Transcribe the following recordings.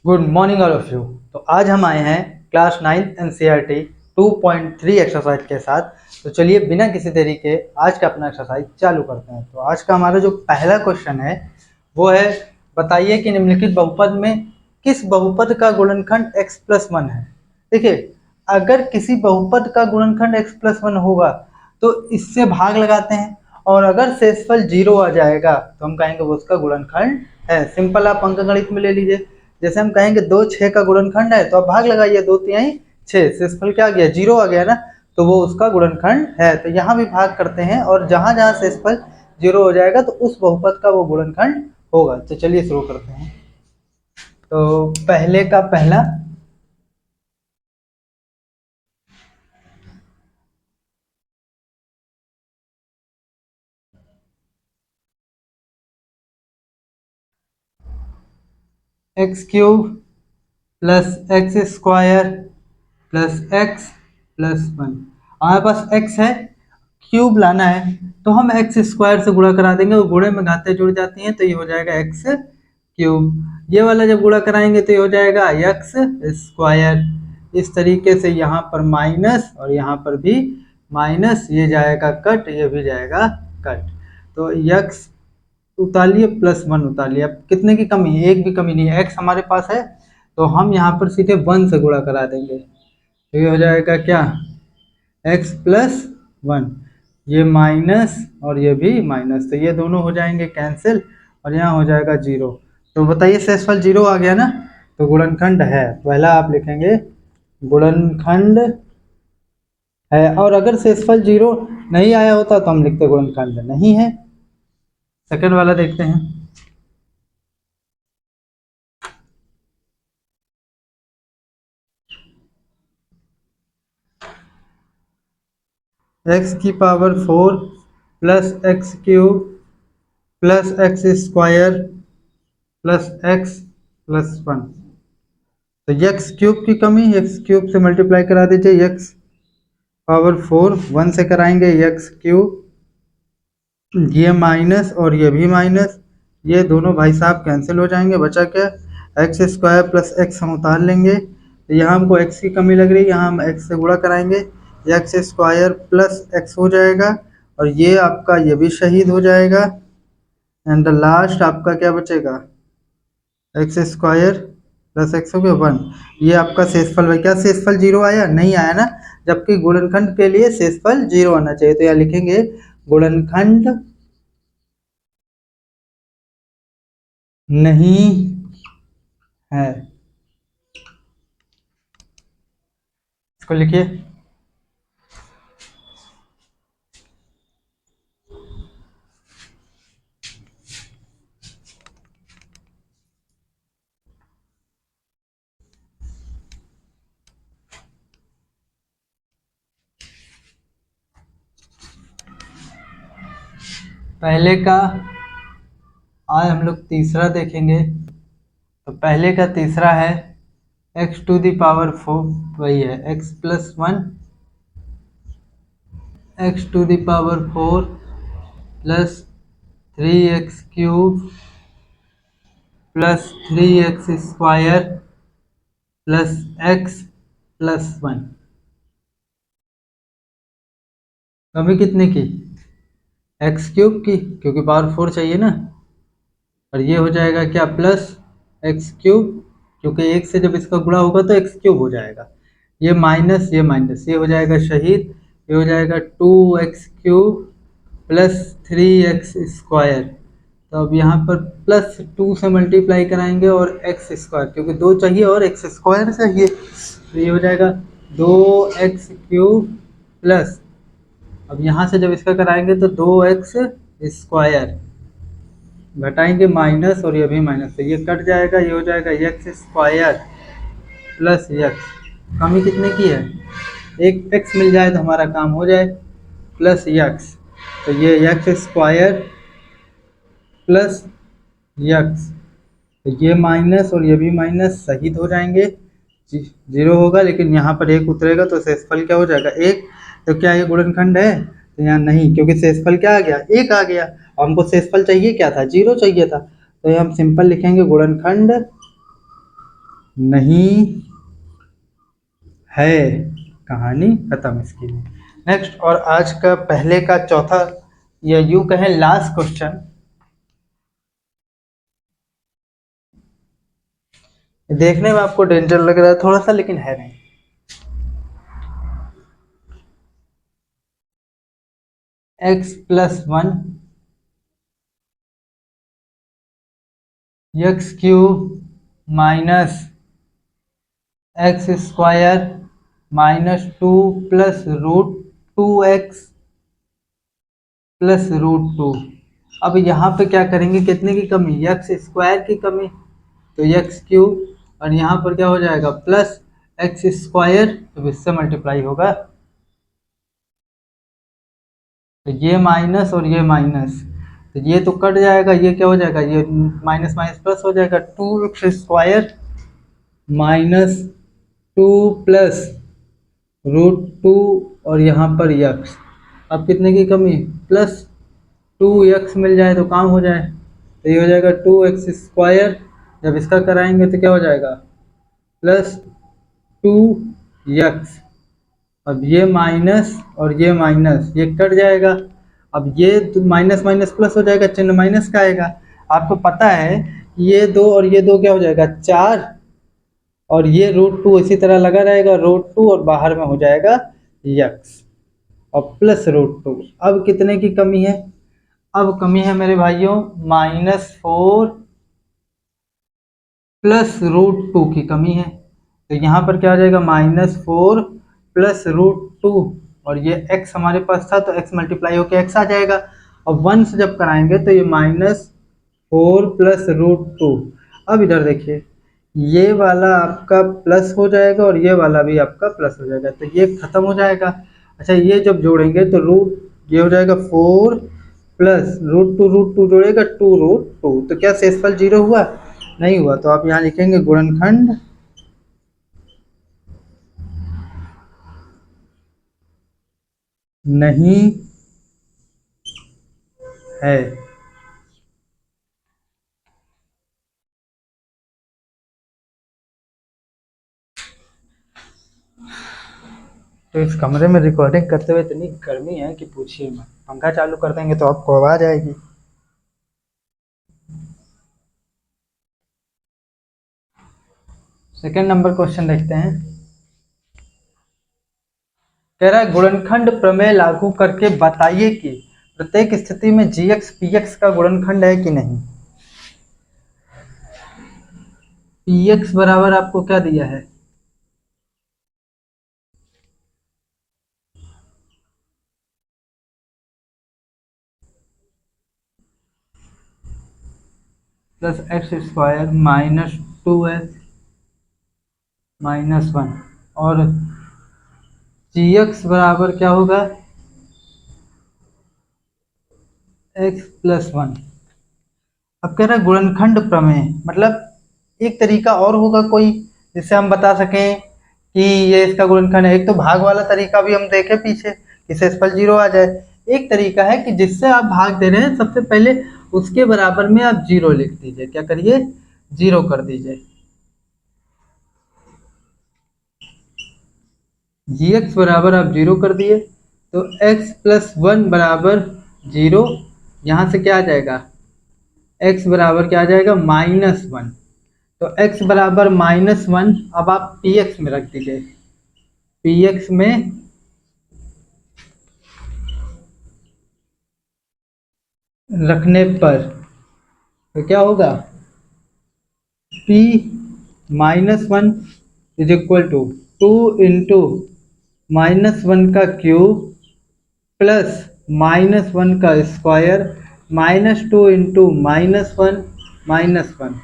Good morning all of you. तो आज हम आए हैं क्लास 9th एनसीईआरटी 2.3 एक्सरसाइज के साथ। तो चलिए बिना किसी देरी के आज का अपना एक्सरसाइज चालू करते हैं। तो आज का हमारा जो पहला क्वेश्चन है वो है, बताइए कि निम्नलिखित बहुपद में किस बहुपद का गुणनखंड x+1 है। देखिए, अगर किसी बहुपद का गुणनखंड x+1 होगा तो इससे भाग लगाते हैं, और अगर शेषफल 0 आ जाएगा तो हम कहेंगे वो उसका गुणनखंड है। सिंपल, आप अंकगणित में ले लीजिए। जैसे हम कहेंगे 2 6 का गुणनखंड है तो आप भाग लगाइए, 2 तिहाई 6, शेषफल क्या आ गया, 0 आ गया ना, तो वो उसका गुणनखंड है। तो यहाँ भी भाग करते हैं और जहां जहां शेषफल 0 हो जाएगा तो उस बहुपद का वो गुणनखंड होगा। तो चलिए शुरू करते हैं। तो पहले का पहला, x³ + x² + x+1। हमारे पास x है, क्यूब लाना है तो हम x² से गुणा करा देंगे, और गुणे में घातें जुड़ जाती हैं तो ये हो जाएगा x³। ये वाला जब गुणा कराएंगे तो ये हो जाएगा x²। इस तरीके से यहाँ पर माइनस और यहाँ पर भी माइनस, ये जाएगा कट, ये भी जाएगा कट। तो x उतारिए +1 उतारिए। अब कितने की कमी है, एक भी कमी नहीं है, x हमारे पास है तो हम यहाँ पर सीधे 1 से गुणा करा देंगे। तो ये हो जाएगा क्या, x+1। ये माइनस और ये भी माइनस, तो ये दोनों हो जाएंगे कैंसिल और यहाँ हो जाएगा 0। तो बताइए शेषफल 0 आ गया ना, तो गुणनखंड है। पहला आप लिखेंगे गुणनखंड है, और अगर शेषफल 0 नहीं आया होता तो हम लिखते गुणनखंड नहीं है। सेकंड वाला देखते हैं। x⁴ + x³ + x² + x+1। तो x³ की कमी, x³ से मल्टीप्लाई करा दीजिए, x⁴ 1 से कराएंगे x³, ये माइनस और ये भी माइनस, ये दोनों भाई साहब कैंसिल हो जाएंगे। बचा क्या, x² + x हम उतार लेंगे। तो यहाँ हमको x की कमी लग रही है, यहाँ हम x से गुणा कराएंगे, x² + x हो जाएगा, और ये आपका ये भी शहीद हो जाएगा। एंड द लास्ट आपका क्या बचेगा, x² + x हो गया 1। ये आपका शेषफल है। क्या शेषफल 0 आया, नहीं आया ना, जबकि गुणनखंड के लिए शेषफल 0 आना चाहिए। तो यहाँ लिखेंगे गुणनखंड नहीं है। इसको लिखिए। पहले का आज हम लोग तीसरा देखेंगे। तो पहले का तीसरा है x⁴, वही है x+1 x⁴ + 3x³ + 3x² + x+1। कमी कितने की, x³ की, क्योंकि पावर 4 चाहिए ना। और ये हो जाएगा क्या, +x³, क्योंकि 1 से जब इसका गुणा होगा तो x³ हो जाएगा। ये माइनस, ये माइनस, ये हो जाएगा शहीद, ये हो जाएगा 2x³ + 3x²। तो अब यहाँ पर +2 से मल्टीप्लाई कराएंगे और x², क्योंकि 2 चाहिए और x² चाहिए, तो ये हो जाएगा 2x³ प्लस, अब यहाँ से जब इसका कराएंगे तो 2x² घटाएंगे माइनस और ये भी माइनस, तो ये कट जाएगा, ये हो जाएगा x² + x। कमी कितने की है, एक x मिल जाए तो हमारा काम हो जाए, +x। तो ये x² + x, तो ये माइनस और ये भी माइनस शहीद हो जाएंगे, 0 होगा, लेकिन यहाँ पर 1 उतरेगा तो शेषफल क्या हो जाएगा, 1। तो क्या ये गुणनखंड है, तो यहाँ नहीं, क्योंकि शेषफल क्या आ गया, 1 आ गया। हमको शेषफल चाहिए क्या था, 0 चाहिए था। तो ये हम सिंपल लिखेंगे गुणनखंड नहीं है। कहानी खत्म इसकी। नेक्स्ट, और आज का पहले का चौथा, या यूं कहें लास्ट क्वेश्चन। देखने में आपको डेंजर लग रहा है थोड़ा सा, लेकिन है नहीं। x+1 x cube minus x square -2 plus √2x plus √2। अब यहाँ पे क्या करेंगे, कितने की कमी, एक्स स्क्वायर की कमी, तो एक्स क्यूब, और यहाँ पर क्या हो जाएगा प्लस एक्स स्क्वायर, तो इससे मल्टीप्लाई होगा, तो ये माइनस और ये माइनस, तो ये तो कट जाएगा, ये क्या हो जाएगा, ये माइनस माइनस प्लस हो जाएगा, 2x² -2 प्लस √2, और यहाँ पर यक्स। अब कितने की कमी, +2x मिल जाए तो काम हो जाए, तो ये हो जाएगा 2x²। जब इसका कराएंगे तो क्या हो जाएगा, +2x। अब ये माइनस और ये माइनस, ये कट जाएगा, अब ये माइनस माइनस प्लस हो जाएगा, चिन्ह माइनस का आएगा। आपको पता है कि ये दो और ये दो क्या हो जाएगा 4, और ये √2 इसी तरह लगा रहेगा, √2 और बाहर में हो जाएगा यक्स, और प्लस √2। अब कितने की कमी है, अब कमी है मेरे भाइयों -4 प्लस √2 की कमी है, तो यहाँ पर क्या आ जाएगा -4 प्लस √2, और ये x हमारे पास था तो x मल्टीप्लाई होकर x आ जाएगा, और 1 से जब कराएंगे तो ये -4 प्लस √2। अब इधर देखिए, ये वाला आपका प्लस हो जाएगा और ये वाला भी आपका प्लस हो जाएगा, तो ये खत्म हो जाएगा। अच्छा, ये जब जोड़ेंगे तो ये हो जाएगा 4 प्लस √2 जोड़ेगा 2√2, तो क्या शेषफल 0 हुआ, नहीं हुआ, तो आप यहाँ लिखेंगे गुणनखंड नहीं है। तो इस कमरे में रिकॉर्डिंग करते हुए इतनी गर्मी है कि पूछिए मत, पंखा चालू कर देंगे तो आपको आवाज आएगी। सेकंड नंबर क्वेश्चन देखते हैं। कह रहा है गुणनखंड प्रमेय लागू करके बताइए कि प्रत्येक स्थिति में gx px का गुणनखंड है कि नहीं। px बराबर आपको क्या दिया है, +x² -2x -1, और gx बराबर क्या होगा x+1। अब कह रहा है गुणनखंड प्रमेय, मतलब एक तरीका और होगा कोई जिससे हम बता सकें कि ये इसका गुणनखंड है। एक तो भाग वाला तरीका भी हम देखें पीछे कि शेषफल 0 आ जाए, एक तरीका है कि जिससे आप भाग दे रहे हैं सबसे पहले उसके बराबर में आप 0 लिख दीजिए, क्या करिए 0 कर दीजिए। gx बराबर आप 0 कर दिए तो x+1 बराबर 0, यहाँ से क्या आ जाएगा x बराबर क्या आ जाएगा -1, तो x बराबर -1। अब आप px में रख दीजिए, px में रखने पर तो क्या होगा, p -1 is equal to 2 into -1 का क्यूब प्लस -1 का स्क्वायर -2 इंटू -1 -1,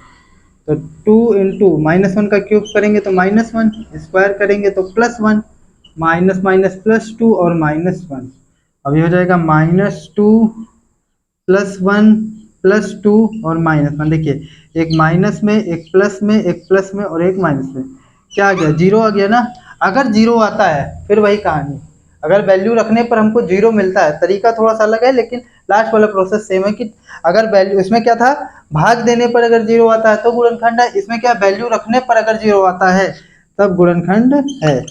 तो 2 इंटू -1 का क्यूब करेंगे तो -1, स्क्वायर करेंगे तो +1, माइनस माइनस +2 और -1। अब ये हो जाएगा -2 +1 +2 और -1। देखिए एक माइनस में, एक प्लस में, एक प्लस में और एक माइनस में, क्या आ गया 0 आ गया ना। अगर 0 आता है फिर वही कहानी, अगर वैल्यू रखने पर हमको 0 मिलता है, तरीका थोड़ा सा अलग है लेकिन लास्ट वाला प्रोसेस सेम है कि अगर वैल्यू, इसमें क्या था, भाग देने पर अगर 0 आता है तो गुणनखंड है, इसमें क्या वैल्यू रखने पर अगर 0 आता है तब गुणनखंड है।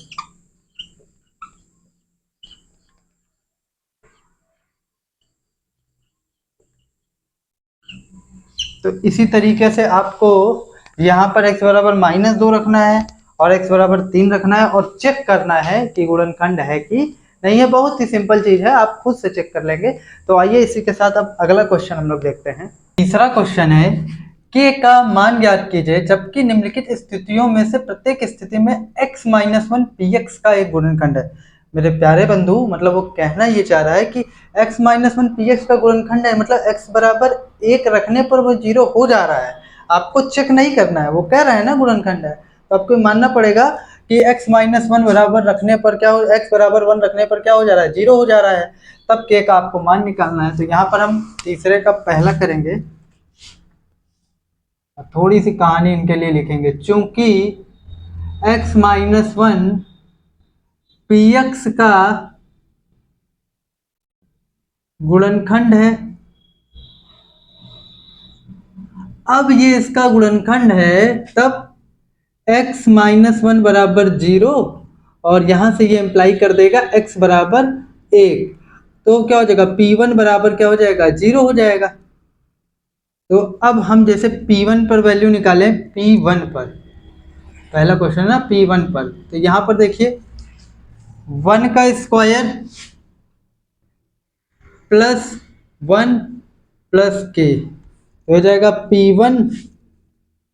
तो इसी तरीके से आपको यहाँ पर x बराबर -2 रखना है और x बराबर 3 रखना है और चेक करना है कि गुणनखंड है कि नहीं है। बहुत ही सिंपल चीज है, आप खुद से चेक कर लेंगे। तो आइए इसी के साथ अब अगला क्वेश्चन हम लोग देखते हैं। तीसरा क्वेश्चन है, k का मान ज्ञात कीजिए जबकि निम्नलिखित स्थितियों में से प्रत्येक स्थिति में x - 1 px का एक गुणनखंड है। मेरे प्यारे बंधु, मतलब वो कहना ये चाह रहा है कि x - 1 px का गुणनखंड है, मतलब x बराबर 1 रखने पर वो 0 हो जा रहा है, आपको चेक नहीं करना है। वो कह रहा है ना गुणनखंड है, तो आपको मानना पड़ेगा कि x - 1 बराबर रखने पर क्या हो, x बराबर 1 रखने पर क्या हो जा रहा है, 0 हो जा रहा है, तब k का आपको मान निकालना है। तो यहाँ पर हम तीसरे का पहला करेंगे, थोड़ी सी कहानी इनके लिए लिखेंगे। चूंकि x - 1 px का गुणनखंड है, अब ये इसका गुणनखंड है, तब x - 1 बराबर 0 और यहां से ये इंप्लाई कर देगा x बराबर 1, तो क्या हो जाएगा, p1 बराबर क्या हो जाएगा, 0 हो जाएगा। तो अब हम जैसे p1 पर वैल्यू निकालें, p1 पर, पहला क्वेश्चन है ना p1 पर, तो यहां पर देखिए 1 का स्क्वायर प्लस 1 प्लस k, तो हो जाएगा p1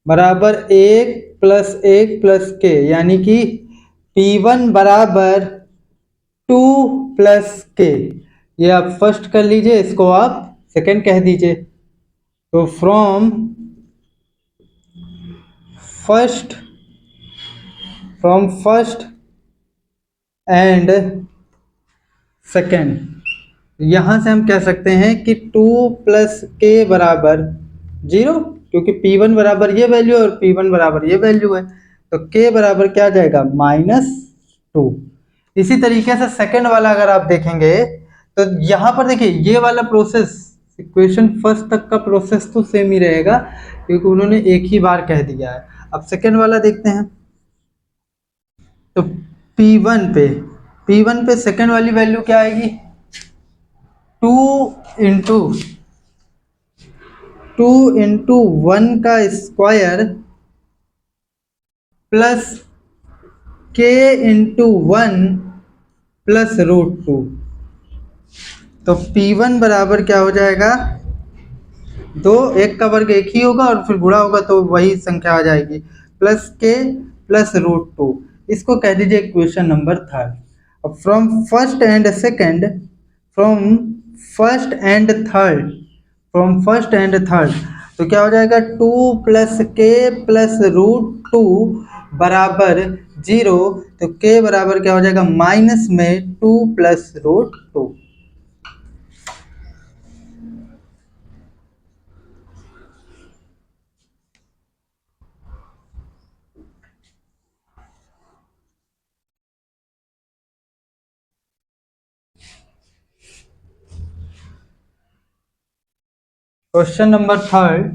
बराबर 1 प्लस 1 प्लस k, यानी कि p1 बराबर 2 प्लस k। ये आप फर्स्ट कर लीजिए, इसको आप सेकंड कह दीजिए। तो फ्रॉम फर्स्ट एंड सेकंड, यहां से हम कह सकते हैं कि 2 प्लस के बराबर 0, क्योंकि p1 बराबर ये वैल्यू है और p1 बराबर ये वैल्यू है, तो k बराबर क्या आ जाएगा, -2। इसी तरीके से सेकंड वाला अगर आप देखेंगे तो यहाँ पर देखिए ये वाला प्रोसेस, इक्वेशन फर्स्ट तक का प्रोसेस तो सेम ही रहेगा क्योंकि उन्होंने एक ही बार कह दिया है। अब सेकंड वाला देखते हैं, तो P1 पे सेकंड वाली वैल्यू क्या आएगी, 2 × 1 का स्क्वायर प्लस k × 1 प्लस √2। तो P1 बराबर क्या हो जाएगा, दो, एक का वर्ग एक ही होगा और फिर गुणा होगा तो वही संख्या आ जाएगी, प्लस k प्लस √2। इसको कह दीजिए इक्वेशन नंबर थर्ड। अब from first and second, from first and third, तो क्या हो जाएगा, 2 प्लस k प्लस √2 बराबर 0, तो k बराबर क्या हो जाएगा, माइनस में 2 plus √2। Question number third,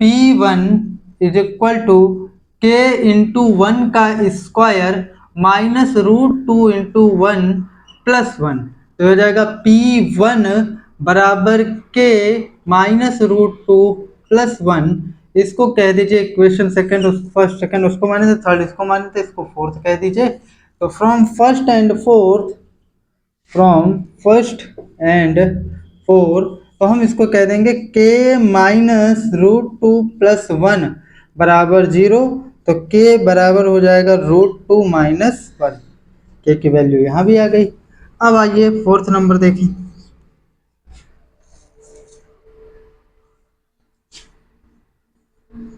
P1 is equal to k into 1 का स्क्वायर माइनस √2 इंटू 1 प्लस 1, तो हो जाएगा P1 बराबर k माइनस √2 प्लस 1। इसको कह दीजिए इक्वेशन सेकंड, फर्स्ट सेकंड उसको माने थे, थर्ड इसको माने थे, इसको फोर्थ कह दीजिए। तो फ्रॉम फर्स्ट एंड फोर्थ, तो हम इसको कह देंगे k माइनस √2 प्लस 1 बराबर 0, तो k बराबर हो जाएगा √2 माइनस 1। k की वैल्यू यहाँ भी आ गई। अब आइए फोर्थ नंबर देखें,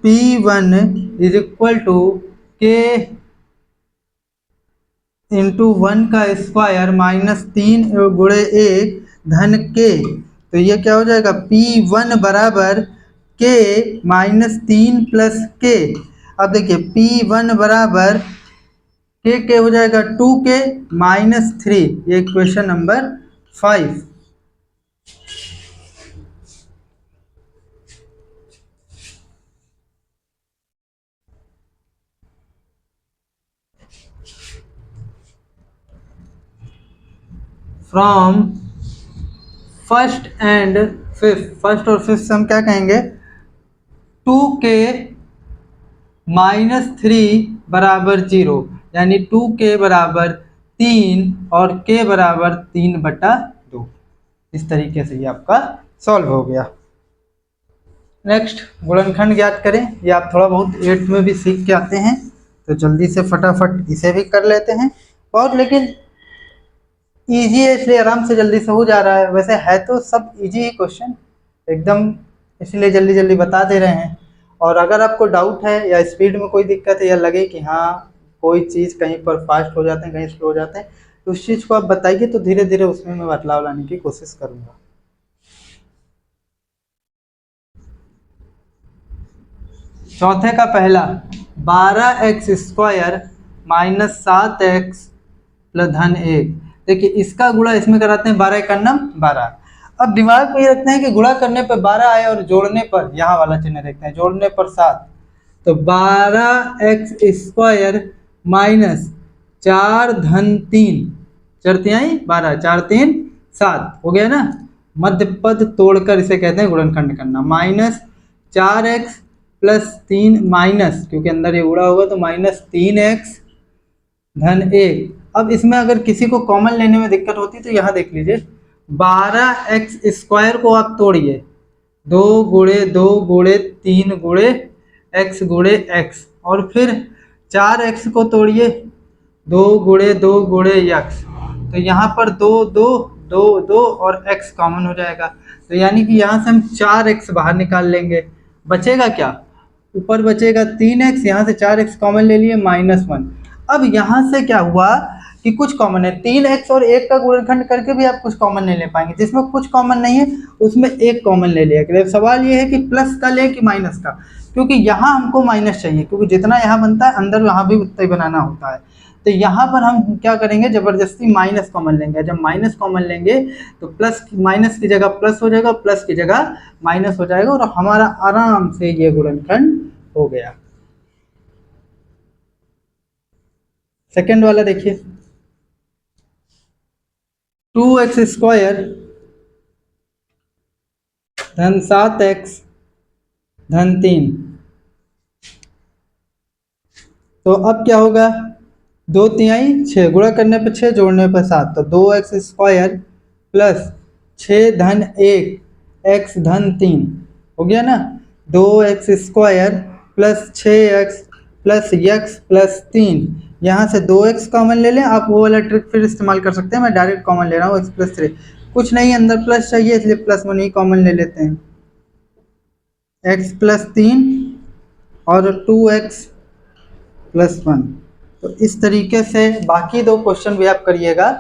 P1 is equal to k into 1 का स्क्वायर माइनस 3 गुणे 1 धन k, तो ये क्या हो जाएगा, P1 बराबर k माइनस 3 प्लस k। अब देखिए P1 बराबर k हो जाएगा 2k माइनस 3, ये equation number 5। From first and fifth, first और फिफ्थ से हम क्या कहेंगे, 2k -3 बराबर 0, यानी 2k बराबर 3 और k बराबर 3/2। इस तरीके से ये आपका सॉल्व हो गया। नेक्स्ट गुणनखंड ज्ञात करें। ये आप थोड़ा बहुत 8th में भी सीख के आते हैं, तो जल्दी से फटाफट इसे भी कर लेते हैं। और लेकिन इजी है इसलिए आराम से जल्दी से हो जा रहा है, वैसे है तो सब इजी ही क्वेश्चन एकदम, इसलिए जल्दी जल्दी बता दे रहे हैं। और अगर आपको डाउट है या स्पीड में कोई दिक्कत है या लगे कि हाँ कोई चीज़ कहीं पर फास्ट हो जाते हैं कहीं स्लो हो जाते हैं, तो उस चीज़ को आप बताइए, तो धीरे धीरे उसमें मैं बदलाव लाने की कोशिश करूँगा। चौथे का पहला 12x² -7x प्लस -1। देखिए इसका गुणा इसमें कराते हैं, 12 का नम 12। अब दिमाग में ये रखते हैं कि गुणा करने पर 12 आए और जोड़ने पर यहाँ वाला चिन्ह रखते हैं, जोड़ने पर 7। तो 12x² -4 3, 4 तिहाई 12, 4 3 7 हो गया ना। मध्य पद तोड़कर इसे कहते हैं गुणनखंड करना। -4x प्लस 3 माइनस, क्योंकि अंदर ये उड़ा होगा तो -3x धन 1। अब इसमें अगर किसी को कॉमन लेने में दिक्कत होती है तो यहाँ देख लीजिए, 12x² को आप तोड़िए, 2 गुणे 2 गुणे 3 गुणे x गुणे x, और फिर 4x को तोड़िए, 2 गुणे 2 गुणे x। तो यहाँ पर 2 2 2 2 और x कॉमन हो जाएगा, तो यानी कि यहाँ से हम 4x बाहर निकाल लेंगे, बचेगा क्या, ऊपर बचेगा 3x, यहाँ से 4x कॉमन ले लिए -1। अब यहाँ से क्या हुआ कि कुछ कॉमन है, 3x और 1 का गुणनखंड करके भी आप कुछ कॉमन नहीं ले पाएंगे, जिसमें कुछ कॉमन नहीं है उसमें एक कॉमन ले लिया। सवाल ये है कि प्लस का ले कि माइनस का, क्योंकि यहाँ हमको माइनस चाहिए, क्योंकि जितना यहाँ बनता है अंदर वहाँ भी उतना ही बनाना होता है। तो यहाँ पर हम क्या करेंगे, जबरदस्ती माइनस कॉमन लेंगे। जब माइनस कॉमन लेंगे तो प्लस माइनस की जगह प्लस हो जाएगा, प्लस की जगह माइनस हो जाएगा, और हमारा आराम से ये गुणनखंड हो गया। सेकेंड वाला देखिए, 2x² धन 7x धन 3। तो अब क्या होगा, 2 तिहाई 6, गुणा करने पर 6 जोड़ने पर 7, तो 2x² प्लस 6 धन 1 x धन 3 हो गया ना। 2x² plus 6x plus x plus 3, यहाँ से 2x कॉमन ले लें। आप वो वाला ट्रिक फिर इस्तेमाल कर सकते हैं, मैं डायरेक्ट कॉमन ले रहा हूँ, x प्लस 3 कुछ नहीं, अंदर प्लस चाहिए इसलिए प्लस 1 ही कॉमन ले लेते हैं, x प्लस 3 और 2x प्लस 1। तो इस तरीके से बाकी दो क्वेश्चन भी आप करिएगा।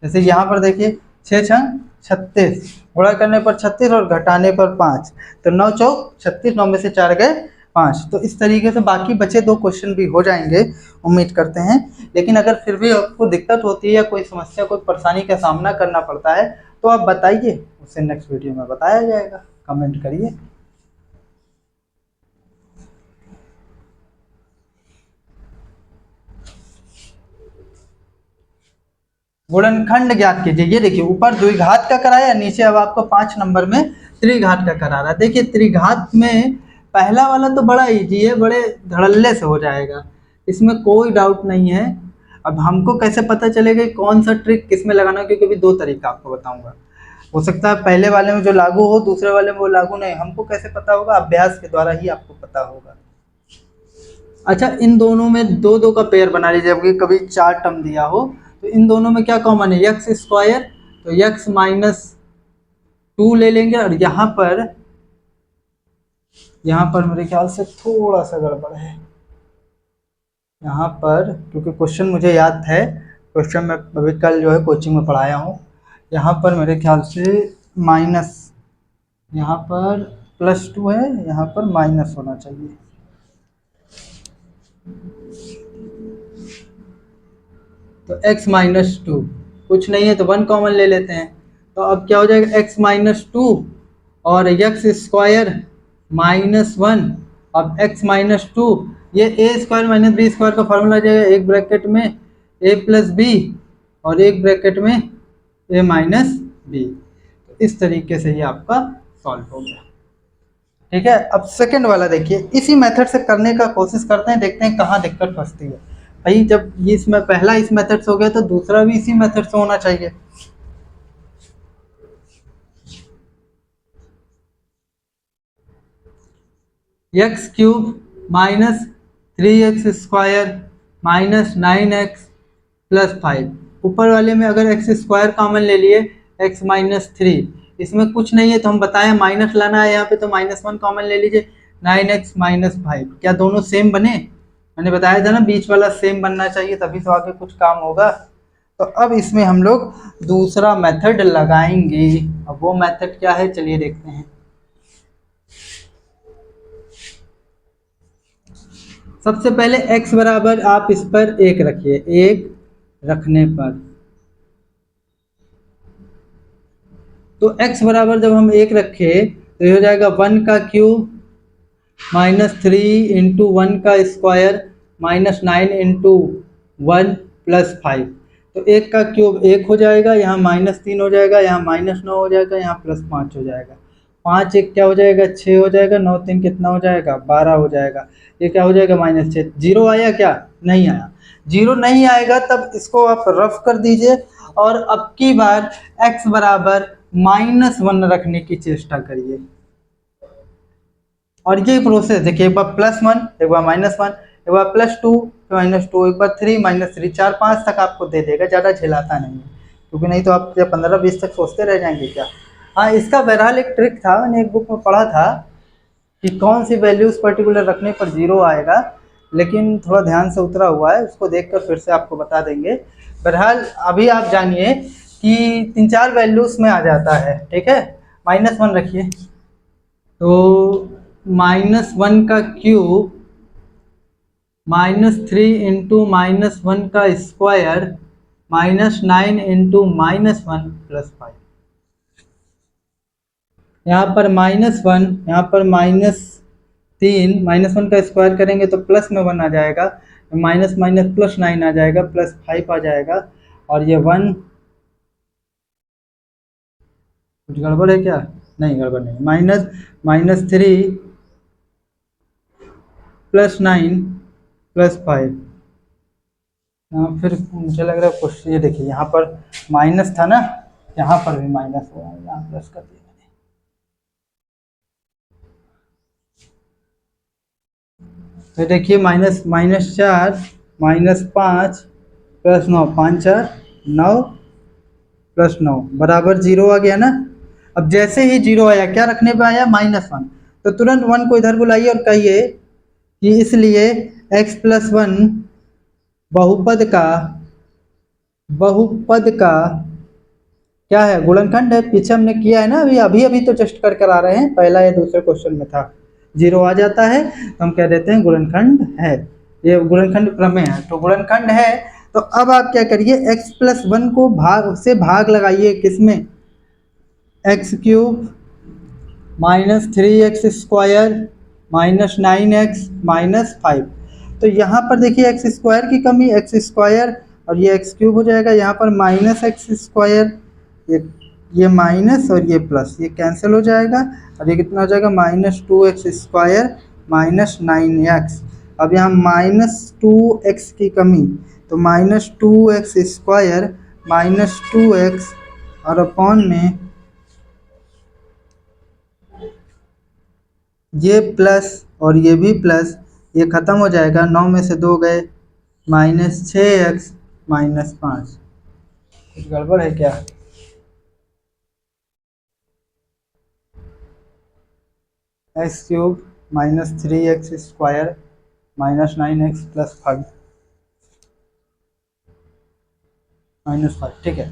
जैसे यहाँ पर देखिए, 6 छंग 36, गुणा करने पर 36 और घटाने पर 5, तो 9 चौक 36, 9 में से 4 गए 5। तो इस तरीके से बाकी बचे दो क्वेश्चन भी हो जाएंगे, उम्मीद करते हैं। लेकिन अगर फिर भी आपको दिक्कत होती है या कोई समस्या कोई परेशानी का सामना करना पड़ता है तो आप बताइए, उससे नेक्स्ट वीडियो में बताया जाएगा, कमेंट करिए। गुणनखंड ज्ञात कीजिए। ये देखिए ऊपर द्विघात का कराया, नीचे अब आपको 5 नंबर में त्रिघात का करा रहा है। देखिए त्रिघात में पहला वाला तो बड़ा इजी है, बड़े धड़ल्ले से हो जाएगा, इसमें कोई डाउट नहीं है। अब हमको कैसे पता चलेगा कौन सा ट्रिक किस में लगाना, क्योंकि अभी 2 तरीका आपको बताऊंगा। हो सकता है पहले वाले में जो लागू हो दूसरे वाले में वो लागू नहीं, हमको कैसे पता होगा, अभ्यास के द्वारा ही आपको पता होगा। अच्छा, इन दोनों में 2 2 का पेयर बना लीजिए, जबकि कभी 4 टर्म दिया हो तो इन दोनों में क्या कॉमन है, x², तो x -2 ले लेंगे। और यहाँ पर मेरे ख्याल से थोड़ा सा गड़बड़ है, यहाँ पर क्योंकि क्वेश्चन मुझे याद है, क्वेश्चन मैं अभी कल जो है कोचिंग में पढ़ाया हूँ, यहाँ पर मेरे ख्याल से माइनस, यहाँ पर +2 है, यहाँ पर माइनस होना चाहिए। तो x -2 कुछ नहीं है तो 1 कॉमन ले लेते हैं, तो अब क्या हो जाएगा x माइनस टू और एक्स स्क्वायर माइनस वन। अब x माइनस टू, ये ए स्क्वायर माइनस बी स्क्वायर का फॉर्मूला आ जाएगा, एक ब्रैकेट में a प्लस बी और एक ब्रैकेट में a माइनस बी। तो इस तरीके से ये आपका सॉल्व हो गया। ठीक है, अब सेकंड वाला देखिए, इसी मेथड से करने का कोशिश करते हैं, देखते हैं कहाँ दिक्कत फंसती है। भाई जब ये इसमें पहला इस मेथड से हो गया तो दूसरा भी इसी मेथड से होना चाहिए। X cube minus three x square minus nine x plus five. ऊपर वाले में अगर एक्स स्क्वायर कॉमन ले लिए एक्स माइनस थ्री, इसमें कुछ नहीं है तो हम बताएं माइनस लाना है यहाँ पे, तो माइनस वन कॉमन ले लीजिए, नाइन एक्स माइनस फाइव। क्या दोनों सेम बने? मैंने बताया था ना बीच वाला सेम बनना चाहिए तभी तो आगे कुछ काम होगा। तो अब इसमें हम लोग दूसरा मेथड लगाएंगे। अब वो मेथड क्या है चलिए देखते हैं। सबसे पहले x बराबर आप इस पर एक रखिए, एक रखने पर तो x बराबर जब हम एक रखे तो ये हो जाएगा वन का cube minus three into one का square minus nine into one plus five. तो एक का क्यूब एक हो जाएगा, यहाँ माइनस तीन हो जाएगा, यहाँ माइनस नौ हो जाएगा, यहाँ प्लस पाँच हो जाएगा। पाँच एक क्या हो जाएगा, छः हो जाएगा, नौ तीन कितना हो जाएगा, बारह हो जाएगा। ये क्या हो जाएगा, माइनस छः। जीरो आया क्या? नहीं आया। जीरो नहीं आएगा तब इसको आप रफ कर दीजिए और अब की बार x बराबर माइनस वन रखने की चेष्टा करिए। और ये प्रोसेस देखिए, एक बार प्लस वन, एक बार माइनस वन, एक बार प्लस टू, माइनस टू, एक बार थ्री माइनस थ्री, चार पाँच तक आपको दे देगा, ज़्यादा झेलाता नहीं है, क्योंकि नहीं तो आप जब 15-20 तक सोचते रह जाएंगे क्या। हाँ, इसका बहरहाल एक ट्रिक था, मैंने एक बुक में पढ़ा था कि कौन सी वैल्यूज़ पर्टिकुलर रखने पर जीरो आएगा, लेकिन थोड़ा ध्यान से उतरा हुआ है, उसको देखकर फिर से आपको बता देंगे। बहरहाल अभी आप जानिए कि तीन चार वैल्यूज़ में आ जाता है। ठीक है, माइनस वन रखिए, तो माइनस वन का cube minus three into minus one का square minus nine into minus one plus five. यहाँ पर माइनस वन, यहाँ पर माइनस तीन, माइनस वन का स्क्वायर करेंगे तो प्लस में वन आ जाएगा, माइनस माइनस प्लस नाइन आ जाएगा, प्लस फाइव आ जाएगा, और ये वन। कुछ गड़बड़ है क्या? नहीं गड़बड़ नहीं। Minus minus three plus nine plus five. फिर मुझे लग रहा है कुछ, ये देखिए यहाँ पर माइनस था ना, यहाँ पर भी माइनस हुआ है, यहाँ प्लस कर दिया मैंने। तो देखिए माइनस माइनस चार माइनस पाँच प्लस नौ, पाँच चार नौ प्लस नौ बराबर जीरो आ गया ना। अब जैसे ही जीरो आया क्या रखने पे आया, माइनस वन, तो तुरंत वन को इधर बुलाइए और कहिए कि इसलिए x प्लस वन बहुपद का बहुपद का क्या है, गुणनखंड है। पीछे हमने किया है ना, अभी अभी अभी तो जस्ट कर कर आ रहे हैं, पहला या दूसरे क्वेश्चन में था। जीरो आ जाता है तो हम कह देते हैं गुणनखंड है, ये गुणनखंड प्रमेय है, तो गुणनखंड है। तो अब आप क्या करिए, x प्लस वन को भाग से भाग लगाइए, किसमें, x cube minus three x square minus nine x minus five. तो यहाँ पर देखिए एक्स स्क्वायर की कमी, एक्स स्क्वायर और ये एक्स क्यूब हो जाएगा, यहाँ पर माइनस एक्स स्क्वायर, ये माइनस और ये प्लस, ये कैंसिल हो जाएगा, और ये कितना हो जाएगा, minus two x square minus nine x. अब यहाँ माइनस टू एक्स की कमी, तो minus two x square minus two x और अपॉन में ये प्लस और ये भी प्लस, ये ख़त्म हो जाएगा, नौ में से दो गए, माइनस छः एक्स माइनस पाँच। कुछ गड़बड़ है क्या? X cube minus three x square minus nine x plus five minus five. ठीक है,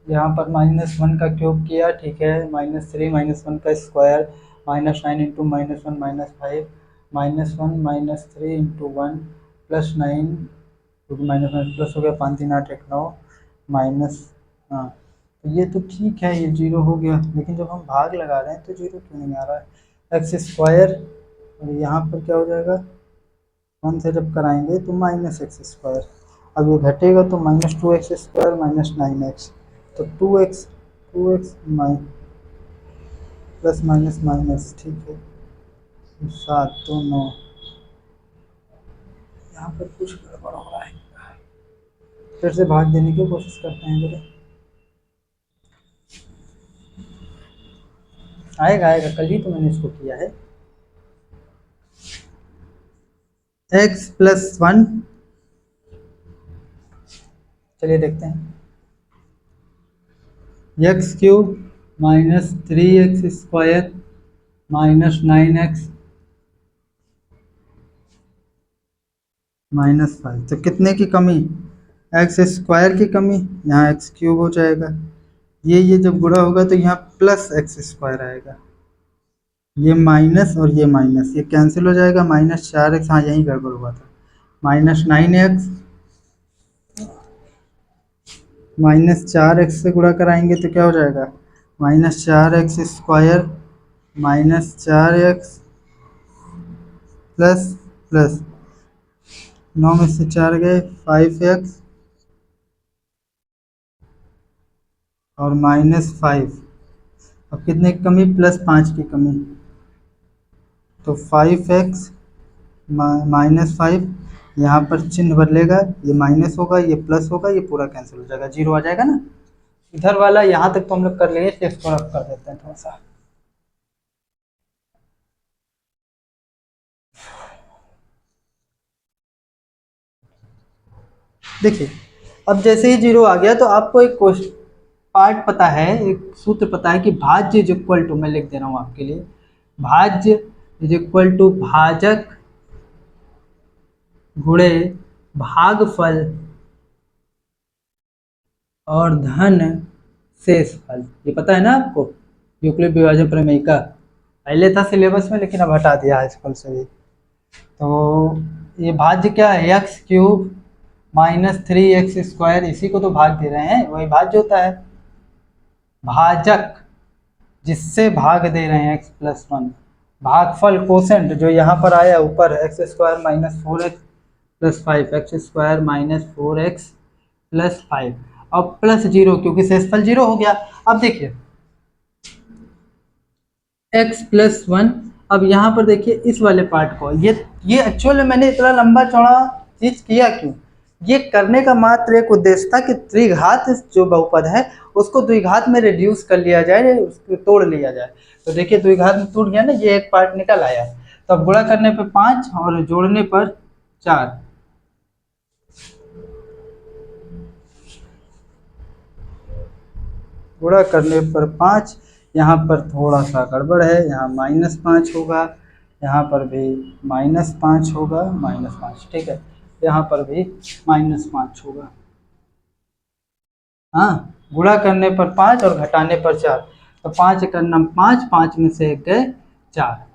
यहाँ पर माइनस वन का क्यूब किया, ठीक है, माइनस थ्री माइनस वन का square minus nine into minus one minus five, minus one minus three into one plus nine, क्योंकि माइनस माइनस प्लस हो गया, पाँच तीन आठ एक नौ, माइनस, हाँ तो ये तो ठीक है, ये 0 हो गया, लेकिन जब हम भाग लगा रहे हैं तो 0 क्यों नहीं आ रहा है। एक्स स्क्वायर और यहाँ पर क्या हो जाएगा, 1 से जब कराएंगे तो माइनस एक्स स्क्वायर, अब ये घटेगा तो minus 2x square minus 9x, तो 2x प्लस माइनस माइनस, ठीक है, 7 तो 9, यहाँ पर कुछ गड़बड़ हो रहा है, फिर से भाग देने की कोशिश करते हैं जरा। आएगा आएगा, कल ही तो मैंने इसको किया है। x प्लस 1, चलिए देखते हैं, x cube minus 3x square minus 9x minus 5, तो कितने की कमी, एक्स स्क्वायर की कमी, यहाँ एक्स क्यूब हो जाएगा, ये जब गुणा होगा तो यहाँ प्लस एक्स स्क्वायर आएगा, ये माइनस और ये माइनस, ये कैंसिल हो जाएगा, माइनस 4x, हाँ यहीं गड़बड़ हुआ था, माइनस 9x माइनस 4x से गुणा कराएंगे तो क्या हो जाएगा, minus 4x square minus 4x plus plus 9 में से 4 गए 5x और माइनस 5, अब कितने की कमी, प्लस 5 की कमी, तो 5x माइनस 5, यहाँ पर चिन्ह बदलेगा, ये माइनस होगा ये प्लस होगा, ये पूरा कैंसिल हो जाएगा, 0 आ जाएगा ना। इधर वाला यहाँ तक तो हम लोग कर लिए, इसको रफ कर देते हैं थोड़ा सा। देखिए अब जैसे ही 0 आ गया तो आपको एक क्वेश्चन पार्ट पता है, एक सूत्र पता है कि भाज्य इज इक्वल टू, मैं लिख दे रहा हूँ आपके लिए, भाज्य इज इक्वल टू भाजक गुणे भागफल और धन शेष फल, ये पता है ना आपको, यूक्लिड विभाजन प्रमेय का, पहले था सिलेबस में लेकिन अब हटा दिया आजकल से भी। तो ये भाज्य क्या है, x cube minus 3x square, इसी को तो भाग दे रहे हैं, वही भाज्य होता है। भाजक जिससे भाग दे रहे हैं x प्लस 1, भागफल कोसेंट जो यहाँ पर आया ऊपर, x square minus 4x plus 5, x square minus 4x plus 5 और प्लस 0 क्योंकि शेषफल 0 हो गया। अब देखिए x प्लस 1, अब यहाँ पर देखिए इस वाले पार्ट को, ये एक्चुअल में मैंने इतना लंबा चौड़ा चीज किया क्यों, ये करने का मात्र एक उद्देश्य था कि द्विघात जो बहुपद है उसको द्विघात में रिड्यूस कर लिया जाए, उसको तोड़ लिया जाए। तो देखिए द्विघात में टूट गया ना, ये एक पार्ट निकल आया, तो अब गुणा करने पर 5 और जोड़ने पर 4, गुणा करने पर 5, यहाँ पर थोड़ा सा गड़बड़ है, यहाँ माइनस 5 होगा, यहाँ पर भी माइनस 5 होगा, माइनस 5, ठीक है, यहाँ पर भी माइनस 5 होगा, हाँ, गुणा करने पर 5 और घटाने पर 4, तो 5 करना 5, 5 में से एक गए 4।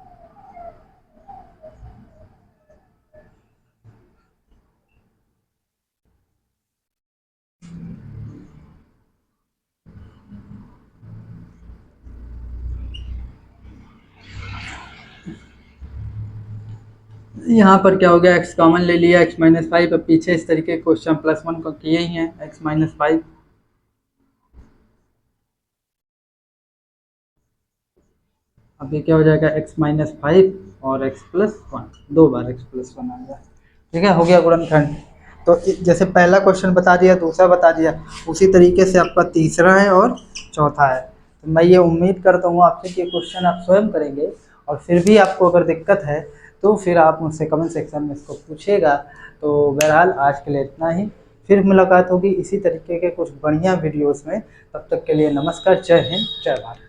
यहाँ पर क्या हो गया, x कॉमन ले लिया, x माइनस 5, अब पीछे इस तरीके क्वेश्चन प्लस 1 को किए ही हैं, x माइनस 5, अब ये क्या हो जाएगा, x माइनस 5 और x प्लस 1, 2 बार x प्लस 1 आ गया, ठीक है, हो गया गुणनखंड। तो जैसे पहला क्वेश्चन बता दिया, दूसरा बता दिया, उसी तरीके से आपका तीसरा है और चौथा है। तो मैं ये उम्मीद करता हूँ आपसे कि क्वेश्चन आप स्वयं करेंगे, और फिर भी आपको अगर दिक्कत है तो फिर आप मुझसे कमेंट सेक्शन में इसको पूछिएगा। तो बहरहाल आज के लिए इतना ही, फिर मुलाकात होगी इसी तरीके के कुछ बढ़िया वीडियोस में, तब तक के लिए नमस्कार, जय हिंद, जय भारत।